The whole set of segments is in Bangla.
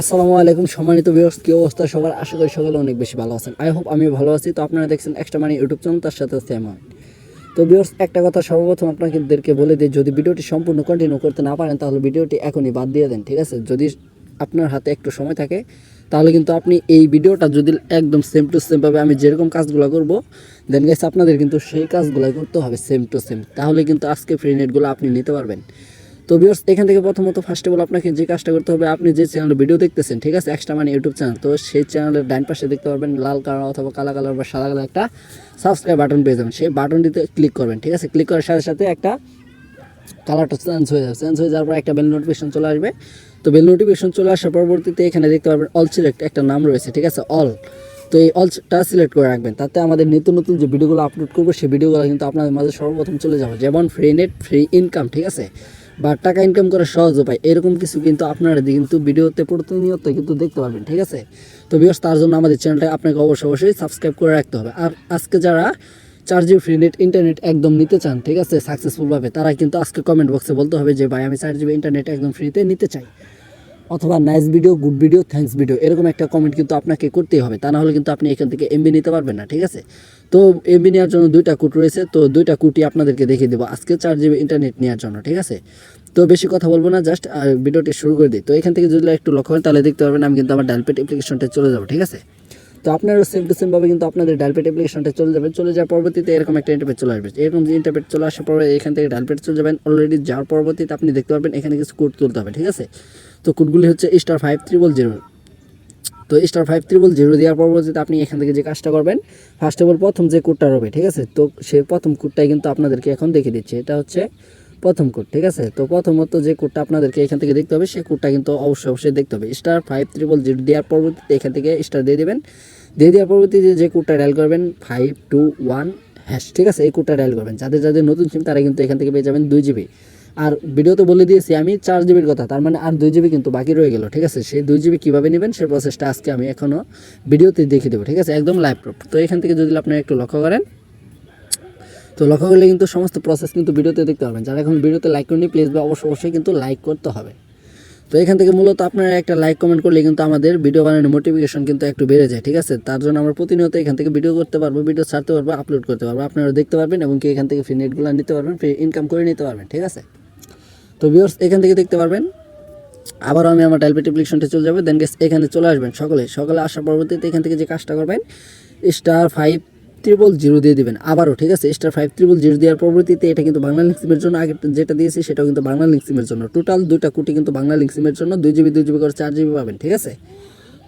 আসসালামু আলাইকুম সম্মানিত ভিউয়ার্স, কি অবস্থা সবার? আশা করি সকলে অনেক বেশি ভালো আছেন। আই হোপ আমি ভালো আছি। তো আপনারা দেখছেন এক্সট্রা মানি ইউটিউব চ্যানেল, তার সাথে আছে আমি। তো ভিউয়ার্স, একটা কথা সর্বপ্রথম আপনাদেরকে বলে দিই, যদি ভিডিওটি সম্পূর্ণ কন্টিনিউ করতে না পারেন তাহলে ভিডিওটি এখনই বাদ দিয়ে দেন, ঠিক আছে? যদি আপনার হাতে একটু সময় থাকে তাহলে কিন্তু আপনি এই ভিডিওটা যদি একদম সেম টু সেমভাবে আমি যেরকম কাজগুলো করব দেন গাইস আপনাদের কিন্তু সেই কাজগুলো করতে হবে সেম টু সেম, তাহলে কিন্তু আজকে ফ্রি নেটগুলো আপনি নিতে পারবেন। তো ভিউয়ার্স, এখান থেকে প্রথমত ফার্স্ট অফ অল আপনাকে যে কাজটা করতে হবে, আপনি যে চ্যানেলে ভিডিও দেখতেছেন, ঠিক আছে, এক্সট্রা মানি ইউটিউব চ্যানেল, তো সেই চ্যানেলের ডান পাশে দেখতে পারবেন লাল কালার অথবা কালা কালার বা সাদা কালার একটা সাবস্ক্রাইব বাটন পেয়ে যাবেন। সেই বাটনটিতে ক্লিক করবেন, ঠিক আছে? ক্লিক করার সাথে সাথে একটা কালারটা চেঞ্জ হয়ে যাবে। চেঞ্জ হয়ে যাওয়ার পর একটা বেল নোটিফিকেশন চলে আসবে। তো বেল নোটিফিকেশন চলে আসার পরবর্তীতে এখানে দেখতে পারবেন অল সিলেক্ট একটা নাম রয়েছে, ঠিক আছে, অল। তো এই অলটা সিলেক্ট করে রাখবেন, তাতে আমাদের নিত্য নতুন যে ভিডিওগুলো আপলোড করবো সেই ভিডিওগুলো কিন্তু আপনাদের মাঝে সর্বপ্রথম চলে যাবে। যেমন ফ্রি নেট, ফ্রি ইনকাম, ঠিক আছে, বা টাকা ইনকাম করার সহজ উপায়, এরকম কিছু কিন্তু আপনারা কিন্তু ভিডিওতে প্রতিনিয়ত কিন্তু দেখতে পারবেন, ঠিক আছে? তো ভিউয়ার্স, তার জন্য আমাদের চ্যানেলটা আপনাকে অবশ্যই সাবস্ক্রাইব করে রাখতে হবে। আর আজকে যারা 4GB ফ্রি নেট ইন্টারনেট একদম নিতে চান, ঠিক আছে, সাকসেসফুলভাবে, তারা কিন্তু আজকে কমেন্ট বক্সে বলতে হবে যে ভাই আমি 4GB ইন্টারনেট একদম ফ্রিতে নিতে চাই, অথবা nice video, good video, thanks video, এরকম একটা কমেন্ট কিন্তু আপনাকে করতেই হবে। তা না হলে কিন্তু আপনি এখান থেকে এমবি নিতে পারবেন না, ঠিক আছে? তো এমবি নেওয়ার জন্য দুইটা কোড রয়েছে, তো দুইটা কোডই আপনাদেরকে দেখিয়ে দেবো আজকে 4GB ইন্টারনেট নেওয়ার জন্য, ঠিক আছে? তো বেশি কথা বলবো না, জাস্ট ভিডিওটি শুরু করে দিই। তো এখান থেকে যদি একটু লক্ষ্য করেন তাহলে দেখতে পারবেন আমি কিন্তু আমার ডায়ালপ্যাড অ্যাপ্লিকেশনটা চলে যাবো, ঠিক আছে? তো আপনারও সেম টু সেমভাবে কিন্তু আপনাদের ডায়ালপ্যাড অ্যাপ্লিকেশনটা চলে যাবে। চলে যাওয়ার পরবর্তীতে এরকম একটা ইন্টারফেস চলে আসবে। এরকম যে ইন্টারফেস চলে আসার পরে এখান থেকে ডায়ালপ্যাড চলে যাবেন। অলরেডি যাওয়ার পরবর্তীতে আপনি দেখতে পারবেন এখানে কিছু কোড তুলতে হবে, ঠিক আছে? তো কোডগুলি হচ্ছে *5300। তো *5300 দেওয়ার পরবর্তীতে আপনি এখান থেকে যে কাজটা করবেন, ফার্স্ট অফ অল প্রথম যে কোডটা হবে, ঠিক আছে, তো সেই প্রথম কোডটাই কিন্তু আপনাদেরকে এখন দেখিয়ে দিচ্ছে। এটা হচ্ছে প্রথম কোড, ঠিক আছে? তো প্রথমত যে কোডটা আপনাদেরকে এখান থেকে দেখতে হবে সেই কোডটা কিন্তু অবশ্যই দেখতে হবে। *5300 দেওয়ার পরবর্তীতে এখান থেকে স্টার দিয়ে দেবেন। দিয়ে দেওয়ার পরবর্তীতে যে কোডটা ডায়াল করবেন 521#, ঠিক আছে, এই কোডটা ডায়াল করবেন। যাদের নতুন সিম তারা কিন্তু এখান থেকে পেয়ে যাবেন 2GB। আর ভিডিওতে বলে দিয়েছি আমি 4GBর কথা, তার মানে আর 2GB কিন্তু বাকি রয়ে গেল, ঠিক আছে? সেই 2GB কীভাবে নেবেন সেই প্রসেসটা আজকে আমি এখনও ভিডিওতে দেখিয়ে দেবো, ঠিক আছে, একদম লাইভ প্রুফ। তো এখান থেকে যদি আপনারা একটু লক্ষ্য করেন, তো লক্ষ্য করলে কিন্তু সমস্ত প্রসেস কিন্তু ভিডিওতে দেখতে পাবেন। যারা এখন ভিডিওতে লাইক করেনি প্লিজ বা অবশ্যই কিন্তু লাইক করতে হবে। তো এখান থেকে মূলত আপনারা একটা লাইক কমেন্ট করলে কিন্তু আমাদের ভিডিও বানানোর মোটিভেশন কিন্তু একটু বেড়ে যায়, ঠিক আছে? তার জন্য আমরা প্রতিনিয়ত এখান থেকে ভিডিও করতে পারবো, ভিডিও ছাড়তে পারবো, আপলোড করতে পারবো, আপনারা দেখতে পারবেন এবং কি এখান থেকে ফ্রি নেটগুলো নিতে পারবেন, ফ্রি ইনকাম করে নিতে পারবেন, ঠিক আছে? তো ভিউয়ার্স, এখান থেকে দেখতে পারবেন আবারও আমি আমার ডায়ালপ্যাড অ্যাপ্লিকেশনটা চলে যাবে। দেন এখানে চলে আসবেন সকালে আসার পরবর্তীতে এখান থেকে যে কাজটা করবেন *5300 দিয়ে দিবেন আবারও, ঠিক আছে? *5300 দেওয়ার পরবর্তীতে এটা কিন্তু বাংলা লিঙ্ক সিমের জন্য, আগে যেটা দিয়েছি সেটাও কিন্তু বাংলা লিঙ্ক সিমের জন্য। টোটাল দুইটা কোটি কিন্তু বাংলা লিঙ্ক সিমের জন্য 2GB করে 4GB পাবেন, ঠিক আছে?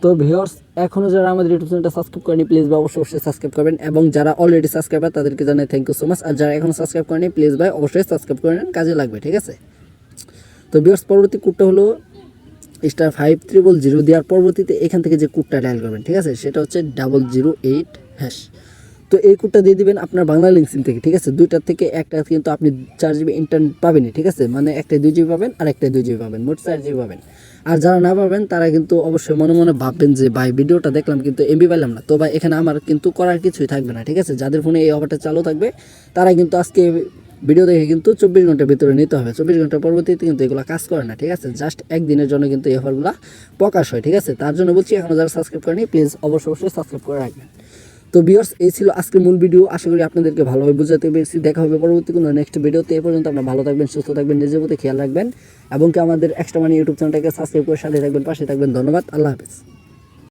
তো ভিউয়ার্স, এখনও যারা আমাদের ইউটিউব চ্যানেলটা সাবস্ক্রাইব করেনি প্লিজ ভাই অবশ্যই সাবস্ক্রাইব করবেন, এবং যারা অলরেডি সাবস্ক্রাইবার তাদেরকে জানাই থ্যাংক ইউ সো মাচ। আর যারা এখনও সাবস্ক্রাইব করেনি প্লিজ ভাই অবশ্যই সাবস্ক্রাইব করে নেন, কাজে লাগবে, ঠিক আছে? তো ভিউয়ার্স, পরবর্তী কোডটা হলো *5300 দেওয়ার পরবর্তীতে এখান থেকে যে কোডটা ডায়াল করবেন, ঠিক আছে, সেটা হচ্ছে 008#। তো এই কোডটা দিয়ে দিবেন আপনার বাংলা লিঙ্ক সিম থেকে, ঠিক আছে? দুইটার থেকে একটা কিন্তু আপনি 4GB ইন্টারনেট পাবেনই, ঠিক আছে? মানে একটাই 2GB পাবেন আর একটাই 2GB পাবেন, মোট 4GB পাবেন। আর যারা না পাবেন তারা কিন্তু অবশ্যই মনে মনে ভাববেন যে ভাই ভিডিওটা দেখলাম কিন্তু এমবি পাইলাম না। তো ভাই এখানে আমার কিন্তু করার কিছুই থাকবে না, ঠিক আছে? যাদের ফোনে এই অফারটা চালু থাকবে তারা কিন্তু আজকে ভিডিও দেখে কিন্তু 24 ঘন্টার ভিতরে নিতে হবে। 24 ঘন্টার পরবর্তীতে কিন্তু এগুলো কাজ করে না, ঠিক আছে? জাস্ট একদিনের জন্য কিন্তু এই অফারগুলো প্রকাশ হয়, ঠিক আছে? তার জন্য বলছি এখনও যারা সাবস্ক্রাইব করেনি প্লিজ অবশ্যই সাবস্ক্রাইব করে রাখবেন। তো ভিউয়ার্স, এই ছিল আজকের মূল ভিডিও। আশা করি আপনাদেরকে ভালোভাবে বুঝাতে পেরেছি। দেখা হবে পরবর্তী কোনো নেক্সট ভিডিওতে। এ পর্যন্ত আপনারা ভালো থাকবেন, সুস্থ থাকবেন, নিজের প্রতি খেয়াল রাখবেন এবং কি আমাদের এক্সট্রা মানি ইউটিউব চ্যানেলটাকে সাবস্ক্রাইব করে সাথে থাকবেন, পাশে থাকবেন। ধন্যবাদ, আল্লাহ হাফেজ।